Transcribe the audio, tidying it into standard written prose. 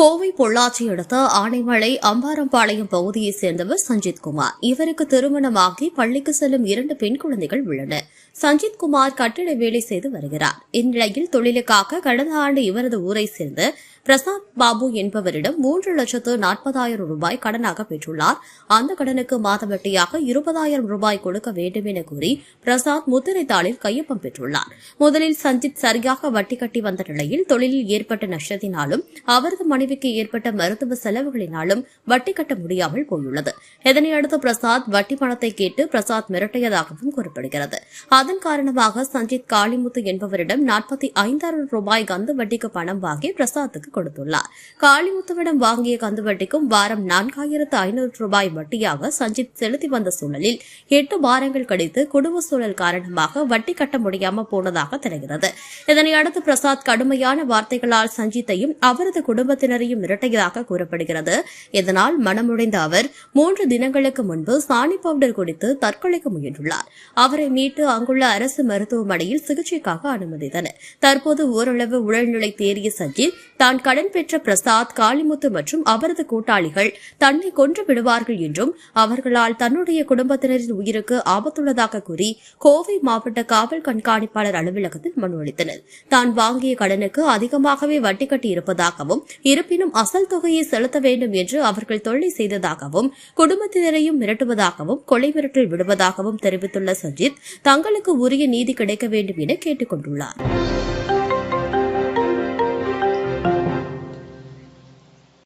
கோவை பொள்ளாச்சி அடுத்த ஆனைமலை அம்பாரம்பாளையம் பகுதியைச் சேர்ந்தவர் சஞ்சித் குமார். இவருக்கு திருமணமாகி பள்ளிக்கு செல்லும் 2 பெண் குழந்தைகள் உள்ளனர். சஞ்சித் குமார் கட்டிட வேலை செய்து வருகிறார். இந்நிலையில் தொழிலுக்காக கடந்த ஆண்டு இவரது ஊரை சேர்ந்த பிரசாத் பாபு என்பவரிடம் 3,40,000 ரூபாய் கடனாக பெற்றுள்ளார். அந்த கடனுக்கு மாத வட்டியாக 20,000 ரூபாய் கொடுக்க வேண்டும் என கூறி பிரசாத் முத்திரை தாளில் கையொப்பம் பெற்றுள்ளார். முதலில் சஞ்சித் சரியாக வட்டி கட்டி வந்த நிலையில் தொழிலில் ஏற்பட்ட நஷ்டத்தினாலும் அவரது மனைவிக்கு ஏற்பட்ட மருத்துவ செலவுகளினாலும் வட்டி கட்ட முடியாமல் போயுள்ளது. இதனையடுத்து பிரசாத் வட்டி பணத்தை கேட்டு பிரசாத் மிரட்டியதாகவும் கூறப்படுகிறது. அதன் காரணமாக சஞ்சித் காளிமுத்து என்பவரிடம் 45,000 ரூபாய் கந்து வட்டிக்கு பணம் வாங்கி பிரசாத்துக்கு கொடுத்துள்ளார். காளிமுத்துவிடம் வாங்கிய கந்து வட்டிக்கும் வாரம் 4,500 ரூபாய் வட்டியாக சஞ்சித் செலுத்தி வந்த சூழலில் 8 வாரங்கள் கழித்து குடும்ப சூழல் காரணமாக வட்டி கட்ட முடியாமல் போனதாக தெரிகிறது. இதனையடுத்து பிரசாத் கடுமையான வார்த்தைகளால் சஞ்சித்தையும் அவரது குடும்பத்தினரையும் மிரட்டியதாக கூறப்படுகிறது. இதனால் மனமுடைந்த அவர் 3 தினங்களுக்கு முன்பு சாணி பவுடர் குடித்து தற்கொலைக்கு முயன்றுள்ளார். அவரை மீட்டு அங்குள்ள அரசு மருத்துவமனையில் சிகிச்சைக்காக அனுமதித்தனர். தற்போது ஓரளவு உடல்நிலை தேறிய சஞ்சித் தான் கடன் பெற்ற பிரசாத், காளிமுத்து மற்றும் அவரது கூட்டாளிகள் தன்னை கொன்று விடுவார்கள் என்றும் அவர்களால் தன்னுடைய குடும்பத்தினரின் உயிருக்கு ஆபத்துள்ளதாக கூறி கோவை மாவட்ட காவல் கண்காணிப்பாளர் அலுவலகத்தில் மனு அளித்தனர். தான் வாங்கிய கடனுக்கு அதிகமாகவே வட்டி கட்டி இருப்பதாகவும் இருப்பினும் அசல் தொகையை செலுத்த வேண்டும் என்று அவர்கள் தொல்லை செய்ததாகவும் குடும்பத்தினரையும் மிரட்டுவதாகவும் கொலை மிரட்டல் விடுவதாகவும் தெரிவித்துள்ள சஞ்சித் தங்களுக்கு உரிய நீதி கிடைக்க வேண்டும் என கேட்டுக் கொண்டுள்ளார்.